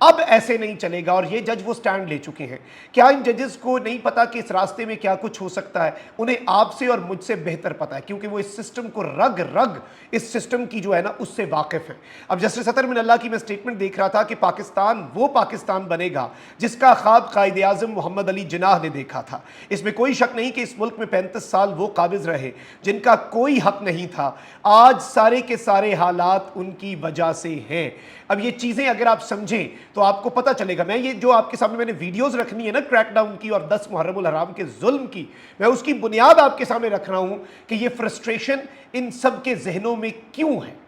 اب ایسے نہیں چلے گا، اور یہ جج وہ سٹینڈ لے چکے ہیں۔ کیا ان ججز کو نہیں پتا کہ اس راستے میں کیا کچھ ہو سکتا ہے؟ انہیں آپ سے اور مجھ سے بہتر پتا ہے، کیونکہ وہ اس سسٹم کو رگ رگ اس سسٹم کی جو ہے نا اس سے واقف ہیں۔ اب جسٹس اطہر من اللہ کی میں سٹیٹمنٹ دیکھ رہا تھا کہ پاکستان وہ پاکستان بنے گا جس کا خواب قائد اعظم محمد علی جناح نے دیکھا تھا۔ اس میں کوئی شک نہیں کہ اس ملک میں 35 سال وہ قابض رہے جن کا کوئی حق نہیں تھا، آج سارے کے سارے حالات ان کی وجہ سے ہیں۔ اب یہ چیزیں اگر آپ سمجھیں تو آپ کو پتہ چلے گا۔ میں یہ جو آپ کے سامنے میں نے ویڈیوز رکھنی ہے نا کریک ڈاؤن کی اور 10 محرم الحرام کے ظلم کی، میں اس کی بنیاد آپ کے سامنے رکھ رہا ہوں کہ یہ فرسٹریشن ان سب کے ذہنوں میں کیوں ہے۔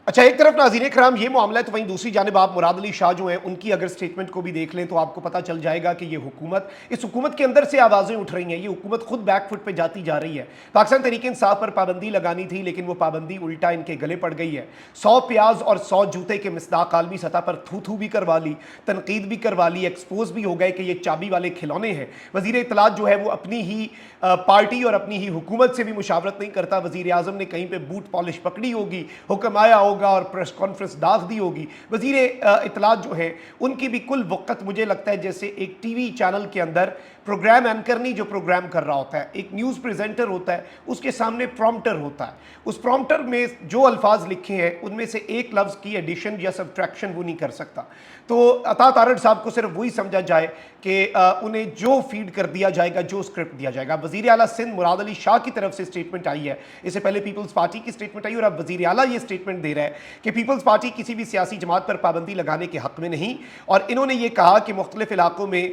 اچھا، ایک طرف ناظرین کرام یہ معاملہ ہے، تو وہیں دوسری جانب آپ مراد علی شاہ جو ہیں ان کی اگر سٹیٹمنٹ کو بھی دیکھ لیں تو آپ کو پتہ چل جائے گا کہ یہ حکومت، اس حکومت کے اندر سے آوازیں اٹھ رہی ہیں، یہ حکومت خود بیک فٹ پہ جاتی جا رہی ہے۔ پاکستان تحریک انصاف پر پابندی لگانی تھی لیکن وہ پابندی الٹا ان کے گلے پڑ گئی ہے۔ 100 پیاز اور 100 جوتے کے مصداق عالمی سطح پر تھو تھو بھی کروا لی، تنقید بھی کروا لی، ایکسپوز بھی ہو گئے کہ یہ چابی والے کھلونے ہیں۔ وزیر اطلاعات جو ہے وہ اپنی ہی پارٹی اور اپنی ہی حکومت سے بھی مشاورت نہیں کرتا۔ وزیر اعظم نے کہیں پہ بوٹ پالش پکڑی ہوگی، حکم آیا ہوگا اور پریس کانفرنس داغ دی ہوگی۔ وزیر اطلاعات جو ہیں ان کی بھی کل وقت مجھے لگتا ہے جیسے ایک ٹی وی چینل کے اندر پروگرام اینکر نہیں جو پروگرام کر رہا ہوتا ہے، ایک نیوز پریزنٹر ہوتا ہے، اس کے سامنے پرومپٹر ہوتا ہے، اس پرومپٹر میں جو الفاظ لکھے ہیں ان میں سے ایک لفظ کی ایڈیشن یا سبٹریکشن وہ نہیں کر سکتا۔ تو عطا تارڑ صاحب کو صرف وہی سمجھا جائے کہ انہیں جو فیڈ کر دیا جائے گا، جو سکرپٹ دیا جائے گا۔ وزیر اعلیٰ سندھ مراد علی شاہ کی طرف سے سٹیٹمنٹ آئی ہے، اس سے پہلے پیپلز پارٹی کی سٹیٹمنٹ آئی، اور اب وزیر اعلیٰ یہ سٹیٹمنٹ دے رہا ہے کہ پیپلز پارٹی کسی بھی سیاسی جماعت پر پابندی لگانے کے حق میں نہیں، اور انہوں نے یہ کہا کہ مختلف علاقوں میں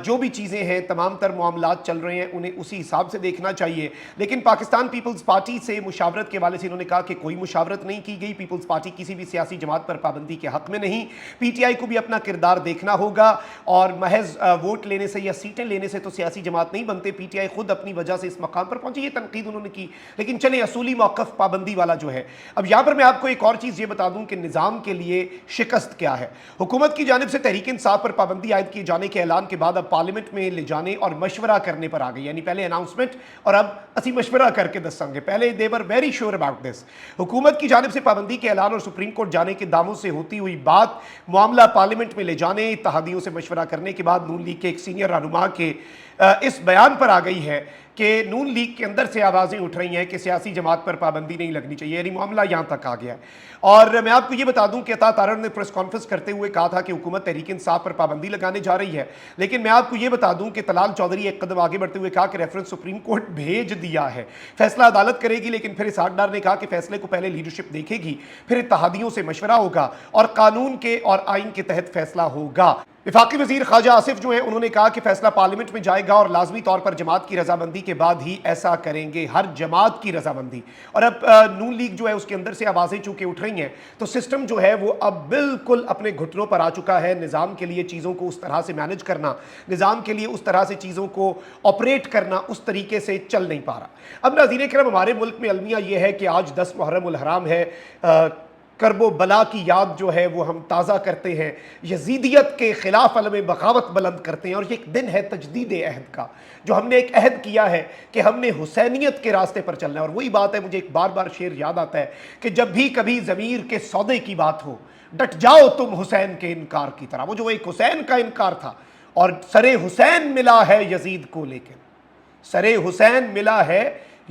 جو بھی چیزیں ہیں، تمام تر معاملات چل رہے ہیں، انہیں اسی حساب سے دیکھنا چاہیے۔ لیکن پاکستان پیپلز پارٹی سے مشاورت کے حوالے سے انہوں نے کہا کہ کوئی مشاورت نہیں کی گئی، پیپلز پارٹی کسی بھی سیاسی جماعت پر پابندی کے حق میں نہیں۔ پی ٹی آئی کو بھی اپنا کردار دیکھنا ہوگا، اور محض ووٹ لینے سے یا سیٹیں لینے سے تو سیاسی جماعت نہیں بنتے۔ پی ٹی آئی خود اپنی وجہ سے اس مقام پر پہنچی، یہ تنقید انہوں نے کی، لیکن چلیں اصولی موقف پابندی والا جو ہے۔ اب یہاں پر میں آپ کو ایک اور چیز یہ بتا دوں کہ نظام کے لیے شکست کیا ہے۔ حکومت کی جانب سے تحریک انصاف پر پابندی عائد کیے جانے کے اعلان کے بعد اب پارلیمنٹ میں لے جانے اور مشورہ کرنے پر آ گئی، یعنی پہلے اناؤنسمنٹ اور اب اسی مشورہ کر کے دسیں گے، پہلے they were very sure about this۔ حکومت کی جانب سے پابندی کے اعلان اور سپریم کورٹ جانے کے دعووں سے ہوتی ہوئی بات معاملہ پارلیمنٹ میں لے جانے، اتحادیوں سے مشورہ کرنے کے بعد نون لیگ کے ایک سینئر رہنما کے اس بیان پر آ گئی ہے کہ نون لیگ کے اندر سے آوازیں اٹھ رہی ہیں کہ سیاسی جماعت پر پابندی نہیں لگنی چاہیے، یعنی معاملہ یہاں تک آ گیا ہے۔ اور میں آپ کو یہ بتا دوں کہ عطا تارڑ نے پریس کانفرنس کرتے ہوئے کہا تھا کہ حکومت تحریک انصاف پر پابندی لگانے جا رہی ہے، لیکن میں آپ کو یہ بتا دوں کہ طلال چودھری ایک قدم آگے بڑھتے ہوئے کہا کہ ریفرنس سپریم کورٹ بھیج دیا ہے، فیصلہ عدالت کرے گی، لیکن پھر اسحاق ڈار نے کہا کہ فیصلے کو پہلے لیڈرشپ دیکھے گی، پھر اتحادیوں سے مشورہ ہوگا اور قانون کے اور آئین کے تحت فیصلہ ہوگا۔ وفاقی وزیر خواجہ آصف جو ہیں انہوں نے کہا کہ فیصلہ پارلیمنٹ میں جائے گا اور لازمی طور پر جماعت کی رضامندی کے بعد ہی ایسا کریں گے، ہر جماعت کی رضامندی۔ اور اب نون لیگ جو ہے اس کے اندر سے آوازیں چونکہ اٹھ رہی ہیں تو سسٹم جو ہے وہ اب بالکل اپنے گھٹنوں پر آ چکا ہے۔ نظام کے لیے چیزوں کو اس طرح سے مینج کرنا، نظام کے لیے اس طرح سے چیزوں کو آپریٹ کرنا اس طریقے سے چل نہیں پا رہا۔ اب ناظرین کرام، ہمارے ملک میں المیہ یہ ہے کہ آج 10 محرم الحرام ہے، کرب و بلا کی یاد جو ہے وہ ہم تازہ کرتے ہیں، یزیدیت کے خلاف علم بغاوت بلند کرتے ہیں، اور یہ ایک دن ہے تجدید عہد کا، جو ہم نے ایک عہد کیا ہے کہ ہم نے حسینیت کے راستے پر چلنا ہے۔ اور وہی بات ہے، مجھے ایک بار بار شعر یاد آتا ہے کہ جب بھی کبھی ضمیر کے سودے کی بات ہو، ڈٹ جاؤ تم حسین کے انکار کی طرح۔ وہ جو ایک حسین کا انکار تھا، اور سر حسین ملا ہے یزید کو، لیکن سر حسین ملا ہے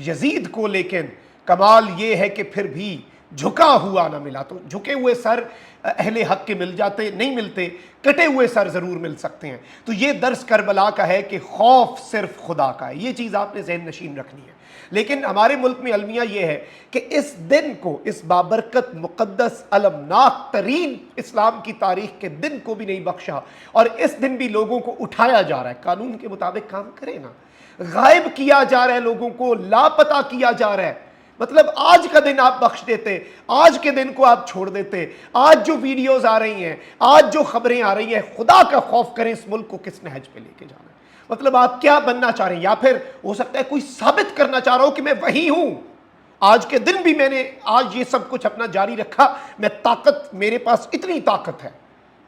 یزید کو، لیکن کمال یہ ہے کہ پھر بھی جھکا ہوا نہ ملا۔ تو جھکے ہوئے سر اہل حق کے مل جاتے، نہیں ملتے، کٹے ہوئے سر ضرور مل سکتے ہیں۔ تو یہ درس کربلا کا ہے کہ خوف صرف خدا کا ہے، یہ چیز آپ نے ذہن نشین رکھنی ہے۔ لیکن ہمارے ملک میں المیہ یہ ہے کہ اس دن کو، اس بابرکت مقدس علمناک ترین اسلام کی تاریخ کے دن کو بھی نہیں بخشا، اور اس دن بھی لوگوں کو اٹھایا جا رہا ہے۔ قانون کے مطابق کام کرے نا، غائب کیا جا رہا ہے، لوگوں کو لاپتہ کیا جا رہا ہے۔ مطلب آج کا دن آپ بخش دیتے، آج کے دن کو آپ چھوڑ دیتے، آج جو ویڈیوز آ رہی ہیں، آج جو خبریں آ رہی ہیں، خدا کا خوف کریں اس ملک کو کس نہج پہ لے کے جانا ہے۔ مطلب آپ کیا بننا چاہ رہے ہیں؟ یا پھر ہو سکتا ہے کوئی ثابت کرنا چاہ رہا ہو کہ میں وہی ہوں، آج کے دن بھی میں نے آج یہ سب کچھ اپنا جاری رکھا، میں طاقت، میرے پاس اتنی طاقت ہے۔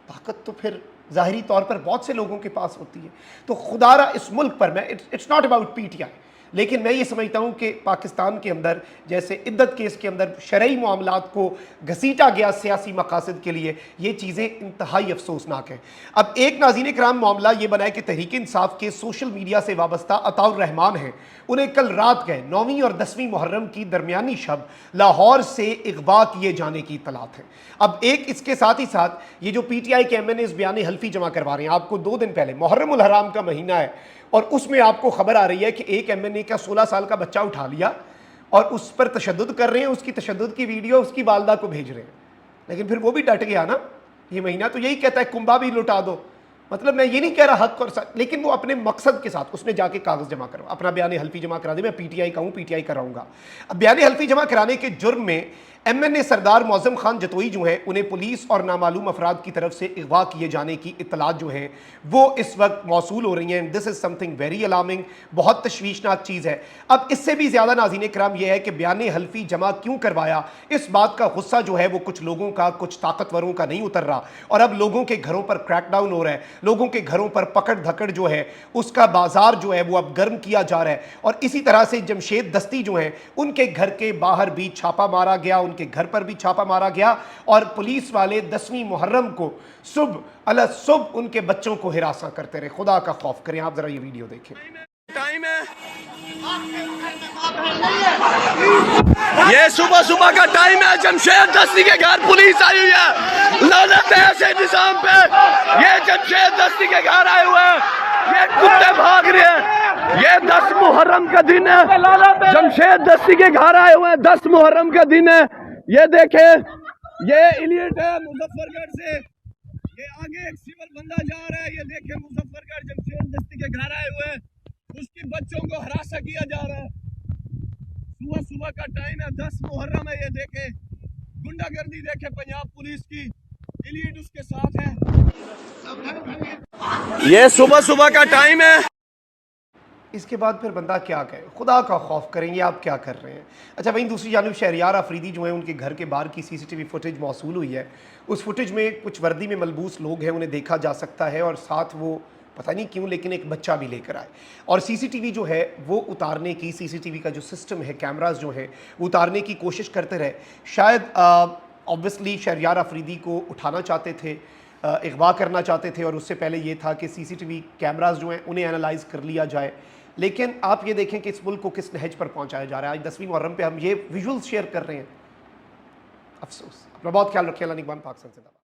طاقت تو پھر ظاہری طور پر بہت سے لوگوں کے پاس ہوتی ہے۔ تو خدا را اس ملک پر، میں it's not about PTI, لیکن میں یہ سمجھتا ہوں کہ پاکستان کے اندر جیسے عدت کیس کے اندر شرعی معاملات کو گھسیٹا گیا سیاسی مقاصد کے لیے، یہ چیزیں انتہائی افسوسناک ہیں۔ اب ایک ناظرین کرام معاملہ یہ بنا ہے کہ تحریک انصاف کے سوشل میڈیا سے وابستہ عطاء الرحمان ہیں، انہیں کل رات گئے 9ویں اور 10ویں محرم کی درمیانی شب لاہور سے اغوا کیے جانے کی اطلاعات ہیں۔ اب ایک اس کے ساتھ ہی ساتھ یہ جو پی ٹی آئی کے ایم این ایز بیان حلفی جمع کروا رہے ہیں، آپ کو 2 دن پہلے محرم الحرام کا مہینہ ہے اور اس میں آپ کو خبر آ رہی ہے کہ ایک ایم این اے کا 16 سال کا بچہ اٹھا لیا اور اس پر تشدد کر رہے ہیں، اس کی تشدد کی ویڈیو اس کی والدہ کو بھیج رہے ہیں، لیکن پھر وہ بھی ڈٹ گیا نا۔ یہ مہینہ تو یہی کہتا ہے کنبا بھی لٹا دو، مطلب میں یہ نہیں کہہ رہا حق اور لیکن وہ اپنے مقصد کے ساتھ اس نے جا کے کاغذ جمع کروا، اپنا بیان حلفی جمع کرا دے، میں پی ٹی آئی کا ہوں، پی ٹی آئی کراؤں گا۔ اب بیان حلفی جمع کرانے کے جرم میں ایم این اے سردار معظم خان جتوئی جو ہیں انہیں پولیس اور نامعلوم افراد کی طرف سے اغوا کیے جانے کی اطلاعات جو ہیں وہ اس وقت موصول ہو رہی ہیں۔ دس از سم تھنگ ویری الارمنگ، بہت تشویشناک چیز ہے۔ اب اس سے بھی زیادہ ناظرین کرام یہ ہے کہ بیان حلفی جمع کیوں کروایا، اس بات کا غصہ جو ہے وہ کچھ لوگوں کا، کچھ طاقتوروں کا نہیں اتر رہا، اور اب لوگوں کے گھروں پر کریک ڈاؤن ہو رہا ہے، لوگوں کے گھروں پر پکڑ دھکڑ جو ہے اس کا بازار جو ہے وہ اب گرم کیا جا رہا ہے۔ اور اسی طرح سے جمشید دستی جو ہیں ان کے گھر کے باہر بھی چھاپا مارا گیا، ان کے گھر پر بھی چھاپا مارا گیا، اور پولیس والے 10ویں محرم کو صبح ان کے بچوں کو ہراساں کرتے رہے۔ خدا کا خوف کریں، آپ ذرا یہ ویڈیو دیکھیں۔ ٹائم ہے، یہ صبح کا ٹائم ہے، جمشید دستی کے گھر پولیس آئی ہوئی ہے، لعنت ہے ایسے نظام پہ۔ یہ جمشید دستی کے گھر آئے ہوئے ہیں، یہ کتے بھاگ رہے ہیں، یہ 10 محرم کا دن ہے، جمشید دستی کے گھر آئے ہوئے ہیں، 10 محرم کا دن ہے۔ یہ دیکھیں، یہ ایلیٹ ہے مظفر گڑھ سے، یہ آگے ایک سیور بندہ جا رہا ہے، یہ دیکھیں مظفر گڑھ جمشید دستی کے گھر آئے ہوئے ہیں، اس کی بچوں کو ہراساں کیا جا رہا ہے۔ صبح کا ٹائم ہے، 10 محرم ہے، یہ دیکھیں گنڈا گردی دیکھیں پنجاب پولیس کی، ایلیٹ اس کے ساتھ ہے۔ یہ صبح کا ٹائم ہے۔ اس کے بعد پھر بندہ کیا کہے، خدا کا خوف کریں، یہ آپ کیا کر رہے ہیں۔ اچھا وہیں دوسری جانب شہریار آفریدی جو ہیں ان کے گھر کے باہر کی سی سی ٹی وی فوٹیج موصول ہوئی ہے، اس فوٹیج میں کچھ وردی میں ملبوس لوگ ہیں، انہیں دیکھا جا سکتا ہے، اور ساتھ وہ پتہ نہیں کیوں لیکن ایک بچہ بھی لے کر آئے، اور سی سی ٹی وی جو ہے وہ اتارنے کی، سی سی ٹی وی کا جو سسٹم ہے، کیمراز جو ہیں وہ اتارنے کی کوشش کرتے رہے۔ شاید اوبویسلی شہریار آفریدی کو اٹھانا چاہتے تھے، اغوا کرنا چاہتے تھے، اور اس سے پہلے یہ تھا کہ سی سی ٹی وی کیمراز جو ہیں انہیں انالائز کر لیا جائے۔ لیکن آپ یہ دیکھیں کہ اس ملک کو کس نہج پر پہنچایا جا رہا ہے۔ آج 10ویں محرم پہ ہم یہ ویژولز شیئر کر رہے ہیں، افسوس۔ اپنا بہت خیال رکھیں، اللہ نگہبان، پاکستان زندہ باد۔